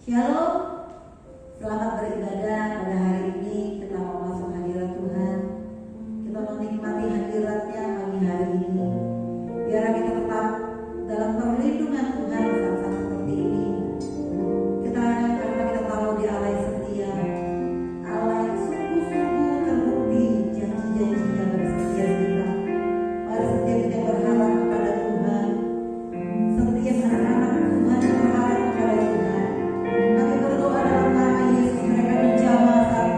Shalom, selamat beribadah pada hari ini. Kita mau masuk hadirat Tuhan. Kita menikmati hadiratnya pagi hari ini. Biar kita tetap dalam perlindungan Tuhan saat-saat seperti ini. Karena kita tahu di Allah yang setia, Allah yang sungguh-sungguh terbukti janji-janjinya pada setiap kita. Pada setiap kita berharap kepada Tuhan, setiap anak-anak Tuhan yang berharap kepada Tuhan. Kami berdoa dalam nama Yesus, mereka menjamah saat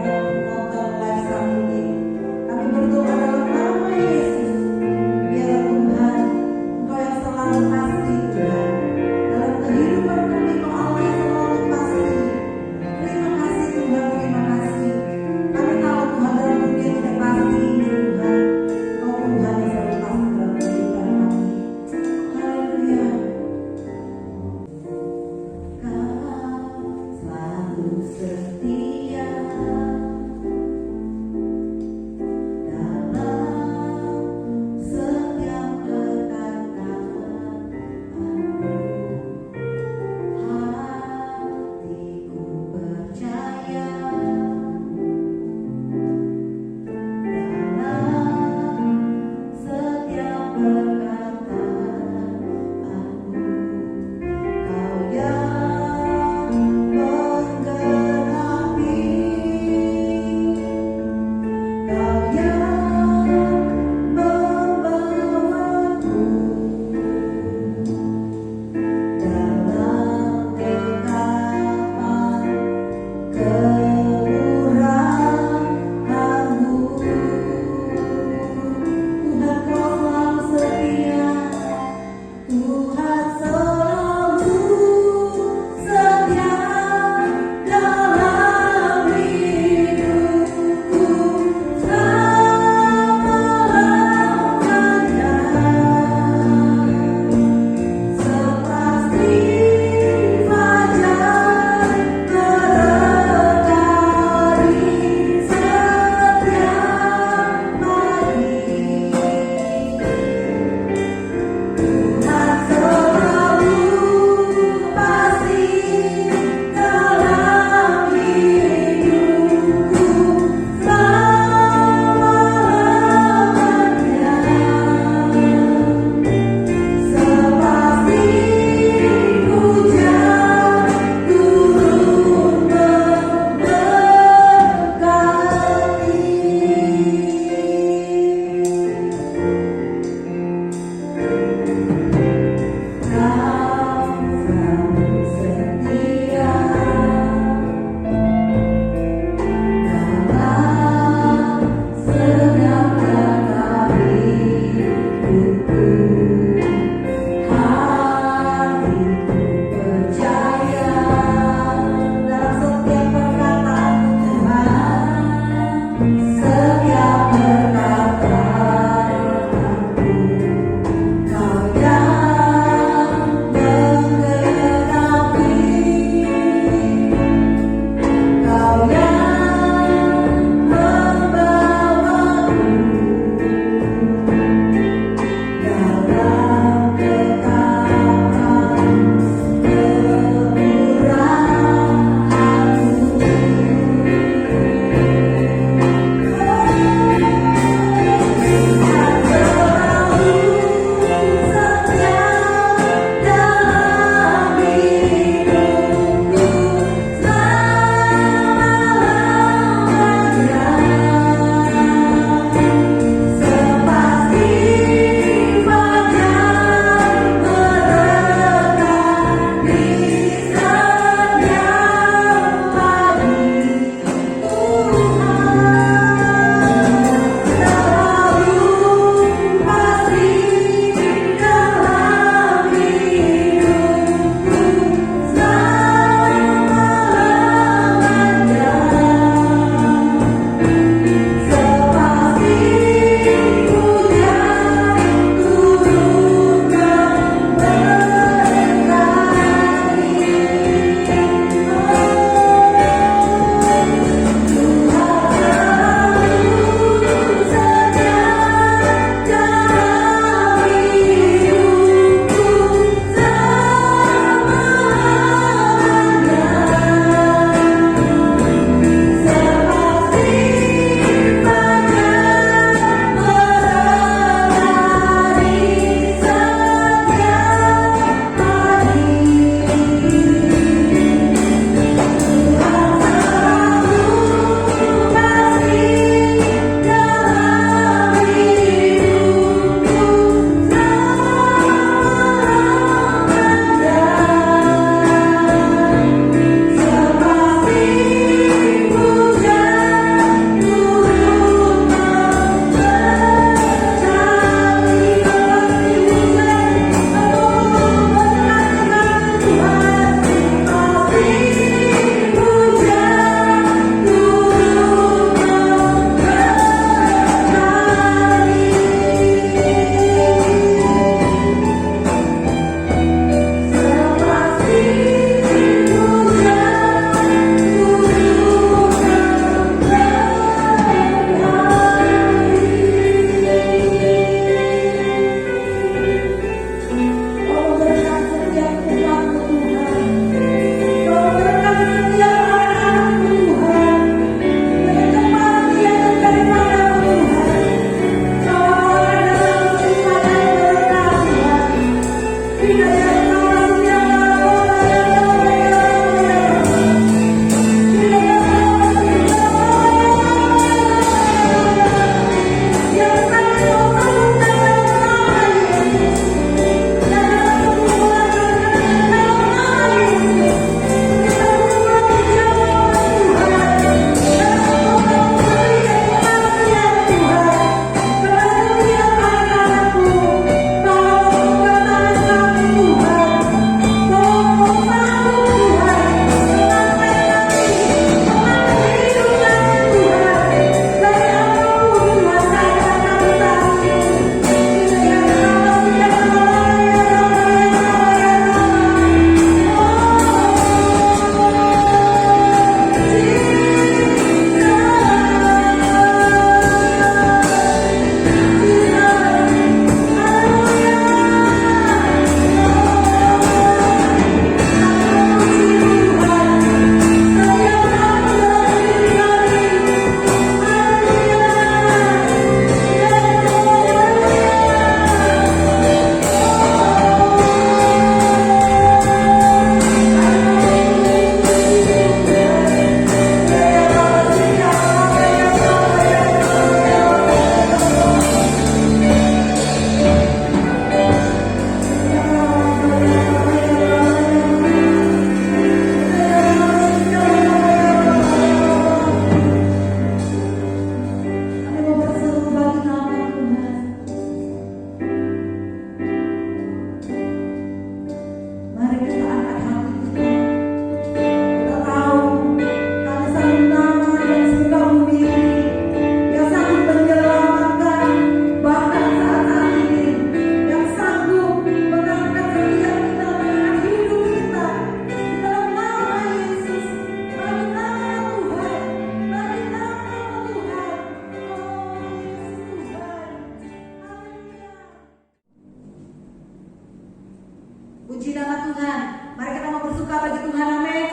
bersuka bagi Tuhan, amin.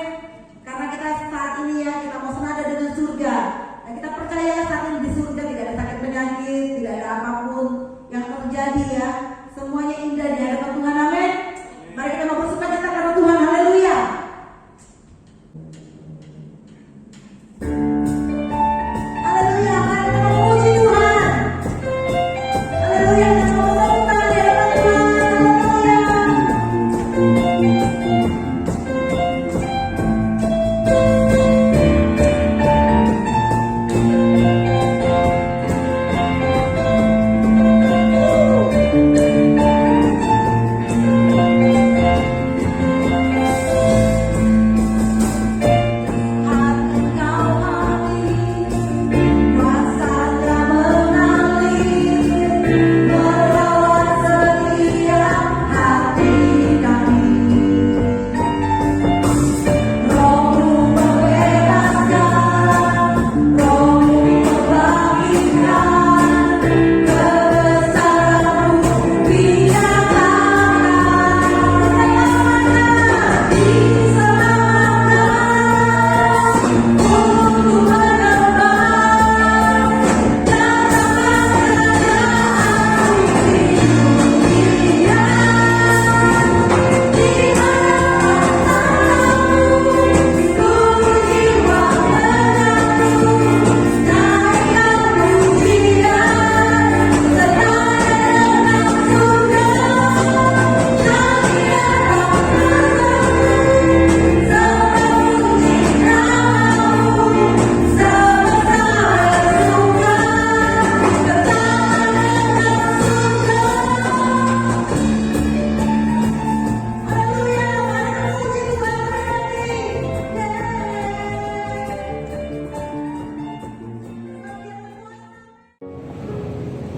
Karena kita saat ini ya, kita mau senada dengan surga. Dan kita percaya saat ini di surga tidak ada sakit penyakit, tidak ada apapun yang terjadi ya. Semuanya indah di hadapan Tuhan, amin. Mari kita mau bersuka cita karena Tuhan, haleluya. Haleluya, mari kita mau memuji Tuhan. Haleluya, kita mau bersuka di hadapan Tuhan,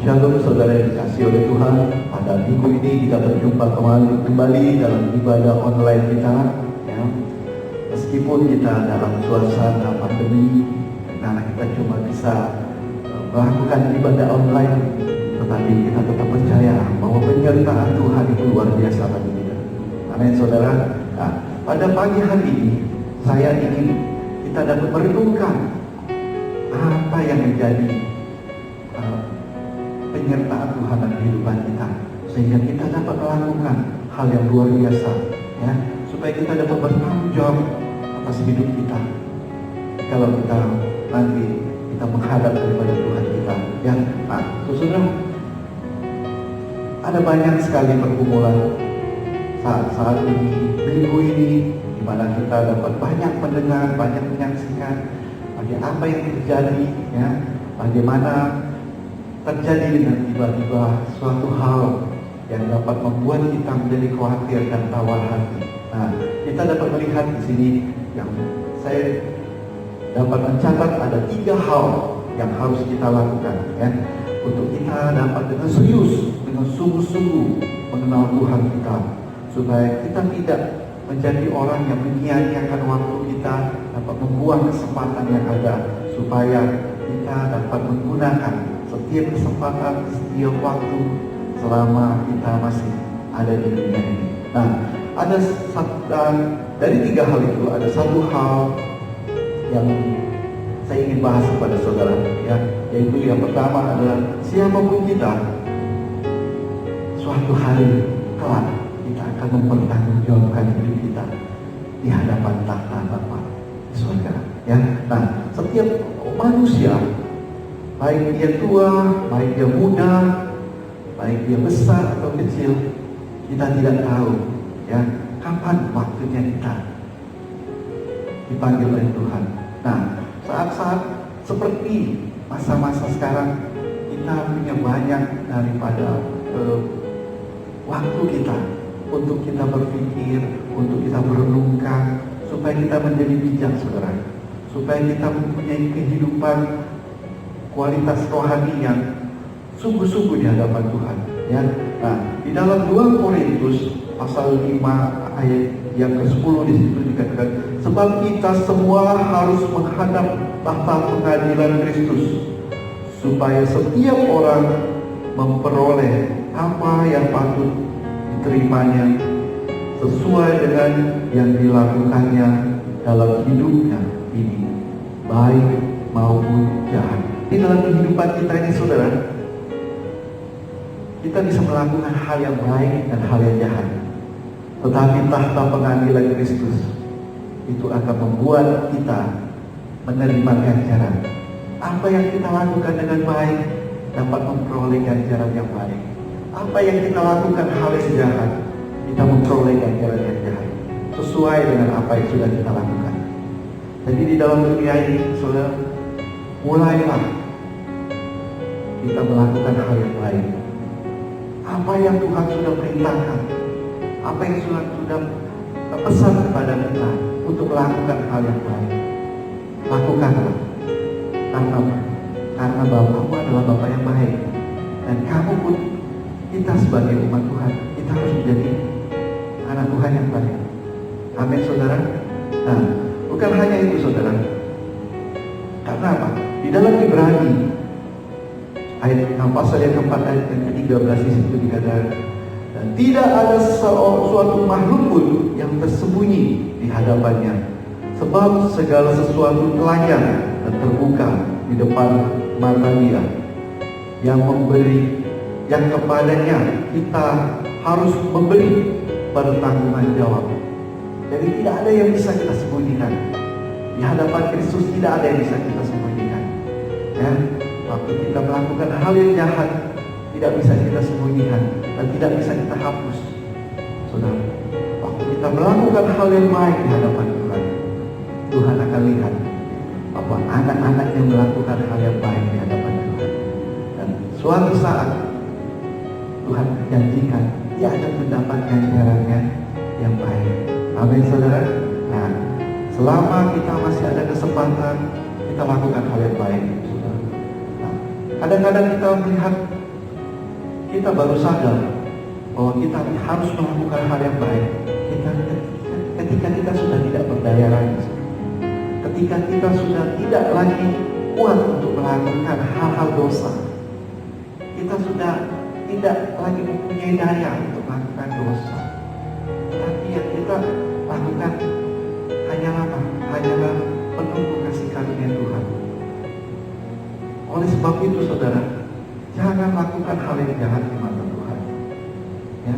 Shalom saudara yang dikasihi oleh Tuhan. Pada minggu ini kita berjumpa kembali dalam ibadah online kita ya. Meskipun kita dalam suasana pandemi, karena kita cuma bisa melakukan ibadah online, tetapi kita tetap percaya bahwa penyertaan Tuhan itu luar biasa bagi kita. Amin saudara. Nah, pada pagi hari ini saya ingin kita dapat merenungkan apa yang menjadi penyertaan Tuhan dalam kehidupan kita, sehingga kita dapat melakukan hal yang luar biasa ya, supaya kita dapat bertanggung jawab atas hidup kita kalau kita nanti kita menghadap kepada Tuhan kita ya. Nah, saudara, ada banyak sekali pergumulan saat ini, minggu ini, di mana kita dapat banyak mendengar, banyak menyaksikan apa yang terjadi ya, bagaimana terjadi dengan tiba-tiba suatu hal yang dapat membuat kita menjadi khawatir dan tawar hati. Nah, kita dapat melihat di sini yang saya dapat mencatat ada 3 hal yang harus kita lakukan ya, untuk kita dapat dengan serius, dengan sungguh-sungguh mengenal Tuhan kita, supaya kita tidak menjadi orang yang menyia-nyiakan waktu kita, dapat membuang kesempatan yang ada, supaya kita dapat menggunakan setiap kesempatan, setiap waktu selama kita masih ada di dunia ini. Nah, ada dari 3 hal itu, ada 1 hal yang saya ingin bahas kepada saudara ya, yaitu yang pertama adalah siapapun kita, suatu hari kelak kita akan mempertanggungjawabkan hidup kita di hadapan tahta Bapa di surga ya. Nah, setiap manusia, baik dia tua, baik dia muda, baik dia besar atau kecil, kita tidak tahu ya kapan waktunya kita dipanggil oleh Tuhan. Nah, saat-saat seperti masa-masa sekarang, kita punya banyak daripada waktu kita untuk kita berpikir, untuk kita merenungkan, supaya kita menjadi bijak saudara, supaya kita mempunyai kehidupan kualitas rohani yang sungguh-sungguh di hadapan Tuhan ya. Nah, di dalam 2 Korintus pasal 5 ayat yang ke-10 di situ dikatakan, sebab kita semua harus menghadap tahta pengadilan Kristus, supaya setiap orang memperoleh apa yang patut diterimanya sesuai dengan yang dilakukannya dalam hidupnya ini, baik maupun jahat. Di dalam kehidupan kita ini saudara, kita bisa melakukan hal yang baik dan hal yang jahat. Tetapi tahta pengadilan Kristus itu akan membuat kita menerima ganjaran. Apa yang kita lakukan dengan baik dapat memperoleh ganjaran yang baik. Apa yang kita lakukan hal yang jahat, kita memperoleh ganjaran yang jahat. Sesuai dengan apa yang sudah kita lakukan. Jadi di dalam dunia ini, saudara, mulailah kita melakukan hal yang baik. Apa yang Tuhan sudah perintahkan, apa yang sudah pesan kepada kita untuk melakukan hal yang baik, lakukanlah. Karena Bapamu adalah Bapa yang baik, dan kamu pun, kita sebagai umat Tuhan, kita harus menjadi anak Tuhan yang baik. Amin saudara. Nah, bukan hanya itu saudara. Karena apa? Di dalam Ibrani pasal yang keempat ayat yang ke-13 di situ dikatakan, dan tidak ada suatu makhluk pun yang tersembunyi di hadapannya, sebab segala sesuatu telanjang dan terbuka di depan mata Dia yang memberi, yang kepadanya kita harus memberi pertanggungan jawab. Jadi tidak ada yang bisa kita sembunyikan. Di hadapan Kristus tidak ada yang bisa kita sembunyikan. Ya, waktu kita melakukan hal yang jahat, tidak bisa kita sembunyikan dan tidak bisa kita hapus. Saudara, waktu kita melakukan hal yang baik di hadapan Tuhan, Tuhan akan lihat bahwa anak-anak yang melakukan hal yang baik di hadapan Tuhan, dan suatu saat Tuhan janjikan dia akan mendapat ganjarannya yang baik. Amin saudara. Nah, selama kita masih ada kesempatan, kita lakukan hal yang baik, saudara. Nah, kadang-kadang kita melihat, kita baru sadar bahwa kita harus melakukan hal yang baik ketika kita sudah tidak berdaya lagi, ketika kita sudah tidak lagi kuat untuk melakukan hal-hal dosa, kita sudah tidak lagi mempunyai daya untuk melakukan dosa. Tapi yang kita lakukan hanyalah menunggu kasih karunia Tuhan. Oleh sebab itu saudara, jangan lakukan hal yang jahat di mata Tuhan. Ya,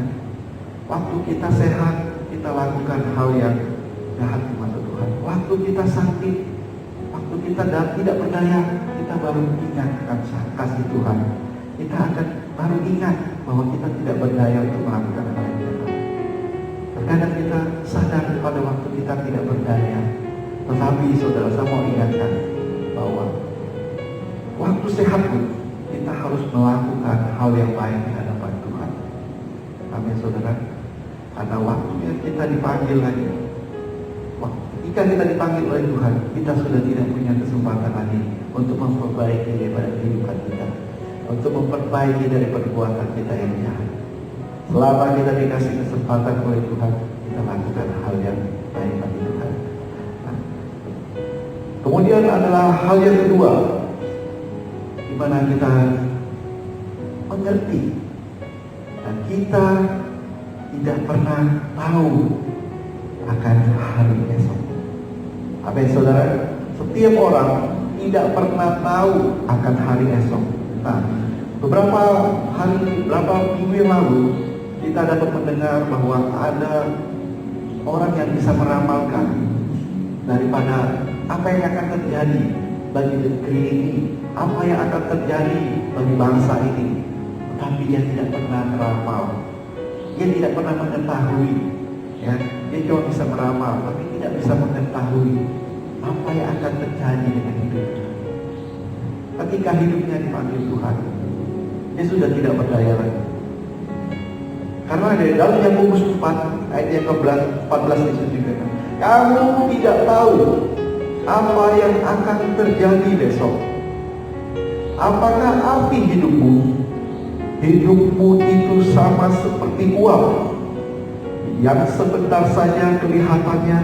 waktu kita sehat, kita lakukan hal yang jahat di mata Tuhan. Waktu kita sakit, waktu kita tidak berdaya, kita baru ingat akan kasih Tuhan. Kita akan baru ingat bahwa kita tidak berdaya untuk melakukan hal yang jahat. Terkadang kita sadar pada waktu kita tidak berdaya. Tetapi saudara, saya mau ingatkan bahwa waktu sehat pun kita harus melakukan hal yang baik di hadapan Tuhan. Amin saudara. Karena waktunya kita dipanggil lagi. Jika kita dipanggil oleh Tuhan, kita sudah tidak punya kesempatan lagi untuk memperbaiki daripada kehidupan kita, untuk memperbaiki dari perbuatan kita yang jahat. Selama kita dikasih kesempatan oleh Tuhan, kita lakukan hal yang baik bagi Tuhan. Nah, kemudian adalah hal yang kedua, di mana kita mengerti dan kita tidak pernah tahu akan hari esok. Amin saudara. Setiap orang tidak pernah tahu akan hari esok. Nah, beberapa minggu yang lalu kita dapat mendengar bahwa ada orang yang bisa meramalkan daripada apa yang akan terjadi bagi negeri ini, apa yang akan terjadi bagi bangsa ini. Tetapi dia tidak pernah meramal, dia tidak pernah mengetahui, ya, dia cuma bisa meramal tapi tidak bisa mengetahui apa yang akan terjadi dengan hidupnya. Ketika hidupnya dipanggil Tuhan, dia sudah tidak berdaya lagi. Karena dari dalam Yakobus 4 ayat yang ke-14 itu juga, kamu tidak tahu apa yang akan terjadi besok. Apakah arti hidupmu? Hidupmu itu sama seperti uap yang sebentar saja kelihatannya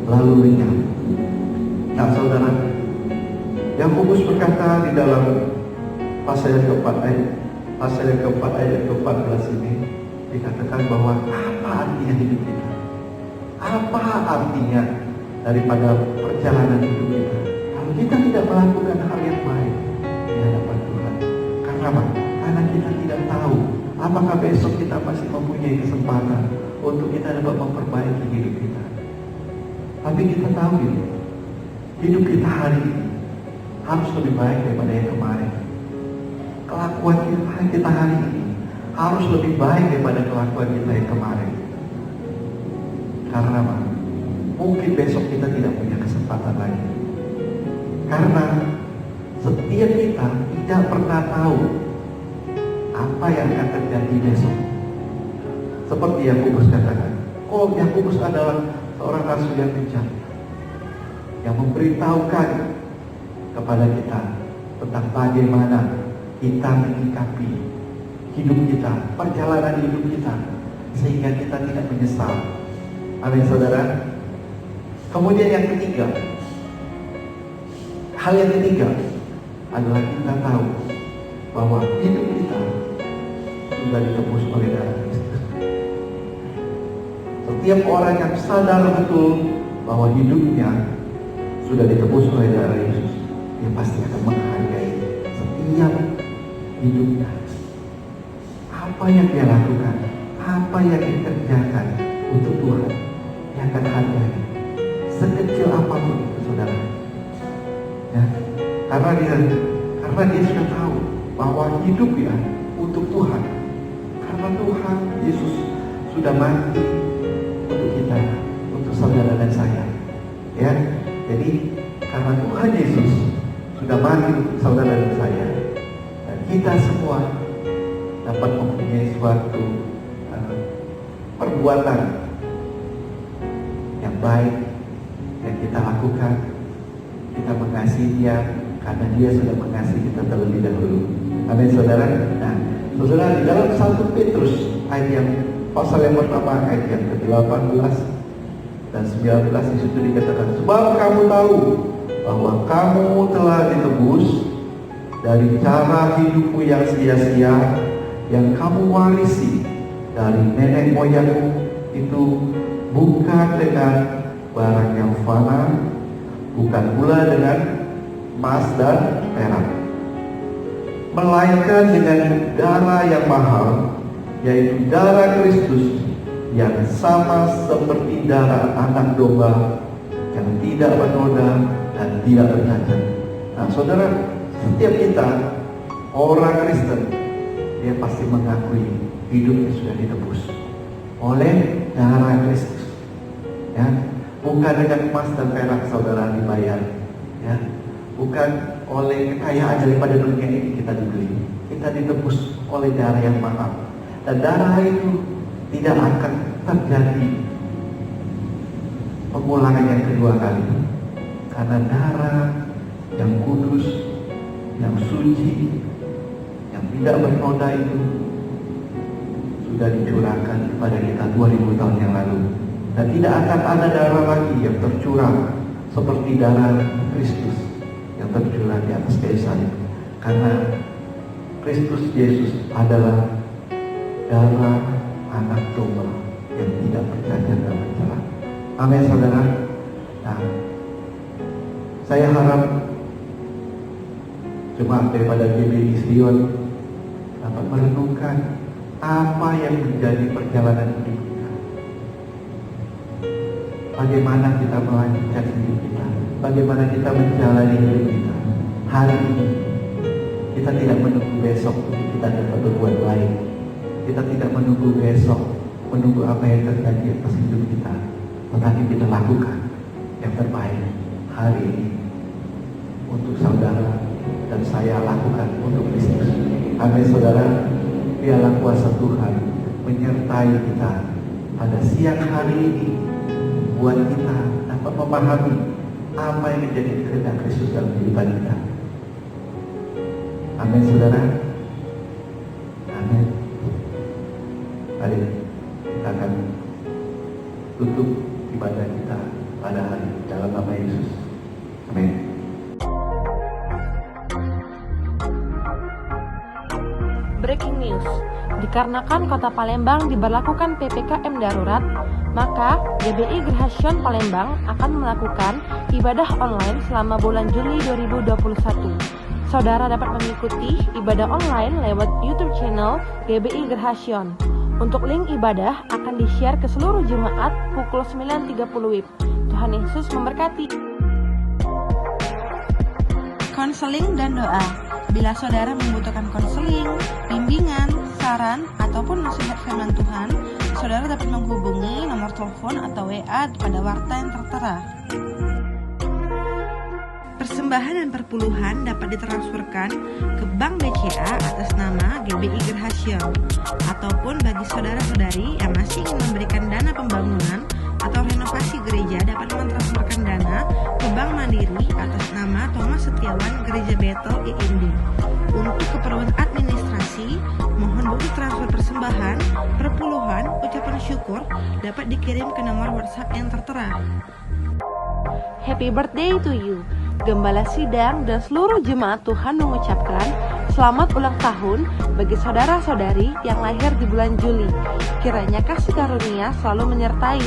lalu lenyap. Nah saudara, Yakobus berkata di dalam pasal yang keempat ayat ke-14 ini, dikatakan bahwa apa artinya hidup kita? Apa artinya daripada perjalanan hidup kita kalau kita tidak melakukan hal yang baik di hadapan Tuhan? Karena apa? Karena kita tidak tahu apakah besok kita masih mempunyai kesempatan untuk kita dapat memperbaiki hidup kita. Tapi kita tahu ini, hidup kita hari ini harus lebih baik daripada yang kemarin. Kelakuan kita hari ini harus lebih baik daripada kelakuan kita yang kemarin. Karena apa? Mungkin besok kita tidak punya kesempatan lagi. Karena setiap kita tidak pernah tahu apa yang akan terjadi besok. Seperti Yakobus katakan, Yakobus adalah seorang rasul yang bijak, yang memberitahukan kepada kita tentang bagaimana kita menyikapi hidup kita, perjalanan hidup kita, sehingga kita tidak menyesal. Amin, saudara. Kemudian yang ketiga, hal yang ketiga adalah kita tahu bahwa hidup kita sudah ditebus oleh darah Kristus. Setiap orang yang sadar betul bahwa hidupnya sudah ditebus oleh darah Yesus, dia pasti akan menghargai setiap hidupnya. Apa yang dia lakukan, apa yang dia kerjakan untuk Tuhan, dia akan hargai. Sekecil apapun itu, saudara. Ya, karena dia sudah tahu bahwa hidup dia untuk Tuhan. Karena Tuhan Yesus sudah mati untuk kita, untuk saudara dan saya. Ya, jadi karena Tuhan Yesus sudah mati untuk saudara dan saya, dan kita semua dapat mempunyai suatu perbuatan yang baik yang kita lakukan. Kita mengasihi Dia karena Dia sudah mengasihi kita terlebih dahulu. Amin, saudara. Nah, saudara, di dalam 1 Petrus ayat yang pasal yang pertama, ayat yang ke-18 dan 19, di situ dikatakan, sebab kamu tahu bahwa kamu telah ditebus dari cara hidupmu yang sia-sia yang kamu warisi dari nenek moyangmu itu, bukan dengan barang yang fana, bukan pula dengan emas dan perak, melainkan dengan darah yang mahal, yaitu darah Kristus yang sama seperti darah anak domba yang tidak bernoda dan tidak bercacat. Nah, saudara, setiap kita orang Kristen, dia pasti mengakui hidupnya sudah ditebus oleh darah Kristus. Ya, bukan dengan emas dan perak saudara dibayar. Ya, bukan oleh kekayaan daripada dunia ini kita dibeli. Kita ditebus oleh darah yang mahal. Dan darah itu tidak akan terjadi pengulangan yang kedua kali. Karena darah yang kudus, yang suci, yang tidak bernoda itu sudah dicurahkan kepada kita 2000 tahun yang lalu. Dan tidak akan ada darah lagi yang tercurah seperti darah Kristus yang tercurah di atas kayu salib. Karena Kristus Yesus adalah darah anak domba yang tidak bercacat dan bercela. Amin, saudara. Nah, saya harap jemaat daripada GBI Sion dapat merenungkan apa yang menjadi perjalanan hidup kita. Bagaimana kita melanjutkan hidup kita, bagaimana kita menjalani hidup kita hari ini. Kita tidak menunggu besok untuk kita dapat berbuat baik. Kita tidak menunggu besok, menunggu apa yang terjadi atas hidup kita, tetapi kita lakukan yang terbaik hari ini untuk saudara, dan saya lakukan untuk Kristus. Amin, saudara. Biarlah kuasa Tuhan menyertai kita pada siang hari ini, buat kita dapat memahami apa yang menjadi kehendak Kristus dalam kehidupan kita. Amin, saudara. Amin. Mari kita akan tutup ibadah kita pada hari ini dalam nama Yesus. Amin. Breaking news. Dikarenakan Kota Palembang diberlakukan PPKM darurat, Maka GBI Gerhasyon Palembang akan melakukan ibadah online selama bulan Juli 2021. Saudara dapat mengikuti ibadah online lewat YouTube channel GBI Gerhasyon. Untuk link ibadah akan di-share ke seluruh jemaat pukul 9.30 WIB. Tuhan Yesus memberkati. Konseling dan doa. Bila saudara membutuhkan konseling, bimbingan, saran, ataupun nasihat firman Tuhan, saudara dapat menghubungi nomor telepon atau WA pada warta yang tertera. Persembahan dan perpuluhan dapat ditransferkan ke Bank BCA atas nama GBI Gerhasyon, ataupun bagi saudara-saudari yang masih ingin memberikan dana pembangunan atau renovasi gereja dapat mentransferkan dana ke Bank Mandiri atas nama Thomas Setiawan Gereja Bethel IND. Untuk keperluan administrasi, mohon bukti transfer persembahan, perpuluhan, ucapan syukur dapat dikirim ke nomor WhatsApp yang tertera. Happy birthday to you. Gembala Sidang dan seluruh jemaat Tuhan mengucapkan selamat ulang tahun bagi saudara-saudari yang lahir di bulan Juli. Kiranya kasih karunia selalu menyertai.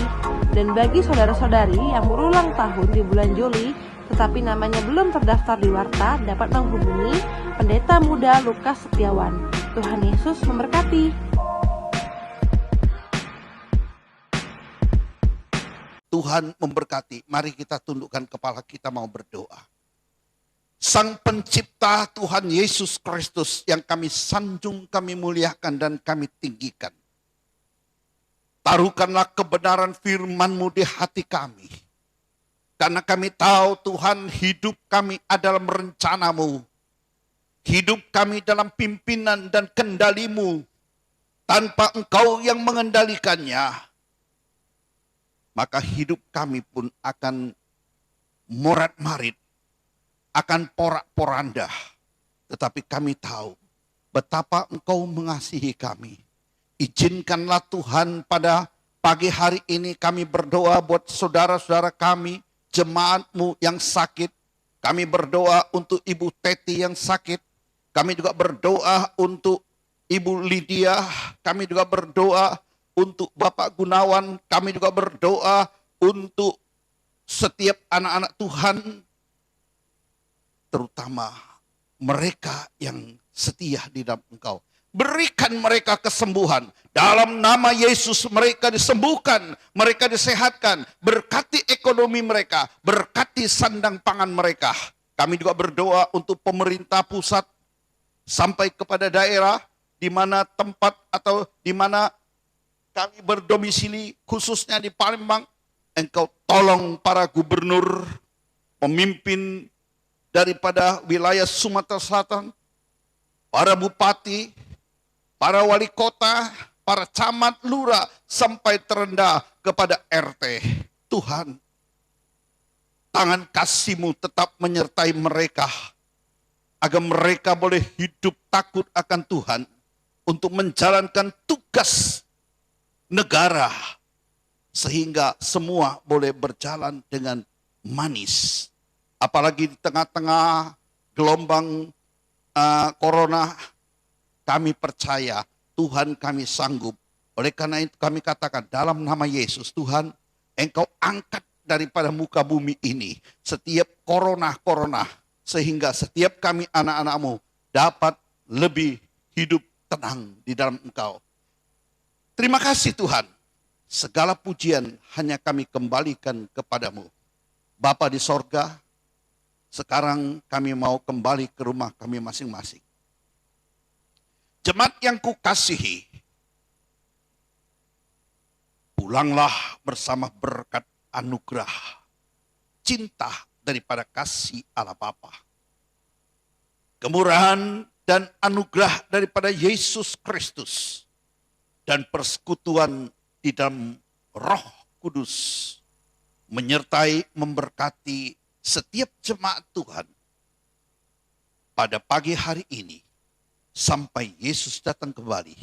Dan bagi saudara-saudari yang berulang tahun di bulan Juli tetapi namanya belum terdaftar di warta, dapat menghubungi Pendeta Muda Lukas Setiawan. Tuhan Yesus memberkati. Tuhan memberkati. Mari kita tundukkan kepala kita mau berdoa. Sang pencipta Tuhan Yesus Kristus yang kami sanjung, kami muliakan dan kami tinggikan. Taruhkanlah kebenaran firman-Mu di hati kami. Karena kami tahu Tuhan, hidup kami adalah rencana-Mu. Hidup kami dalam pimpinan dan kendali-Mu. Tanpa Engkau yang mengendalikannya, maka hidup kami pun akan morat-marit, akan porak-poranda. Tetapi kami tahu betapa Engkau mengasihi kami. Izinkanlah Tuhan pada pagi hari ini kami berdoa buat saudara-saudara kami, jemaat-Mu yang sakit. Kami berdoa untuk Ibu Teti yang sakit. Kami juga berdoa untuk Ibu Lydia. Kami juga berdoa untuk Bapak Gunawan. Kami juga berdoa untuk setiap anak-anak Tuhan, terutama mereka yang setia di dalam Engkau. Berikan mereka kesembuhan. Dalam nama Yesus mereka disembuhkan, mereka disehatkan. Berkati ekonomi mereka, berkati sandang pangan mereka. Kami juga berdoa untuk pemerintah pusat sampai kepada daerah di mana tempat atau di mana kami berdomisili, khususnya di Palembang. Engkau tolong para gubernur, pemimpin daripada wilayah Sumatera Selatan, para bupati, para wali kota, para camat, lurah, sampai terendah kepada RT. Tuhan, tangan kasih-Mu tetap menyertai mereka, agar mereka boleh hidup takut akan Tuhan, untuk menjalankan tugas negara, sehingga semua boleh berjalan dengan manis. Apalagi di tengah-tengah gelombang corona, kami percaya Tuhan kami sanggup. Oleh karena itu kami katakan dalam nama Yesus, Tuhan, Engkau angkat daripada muka bumi ini setiap corona, sehingga setiap kami anak-anak-Mu dapat lebih hidup tenang di dalam Engkau. Terima kasih Tuhan, segala pujian hanya kami kembalikan kepadamu. Bapa di sorga, sekarang kami mau kembali ke rumah kami masing-masing. Jemaat yang kukasihi, pulanglah bersama berkat anugerah, cinta daripada kasih Allah Bapa, kemurahan dan anugerah daripada Yesus Kristus, dan persekutuan di dalam Roh Kudus menyertai, memberkati setiap jemaat Tuhan pada pagi hari ini sampai Yesus datang kembali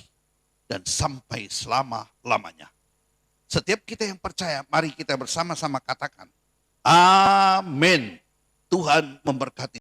dan sampai selama-lamanya. Setiap kita yang percaya, mari kita bersama-sama katakan, amin. Tuhan memberkati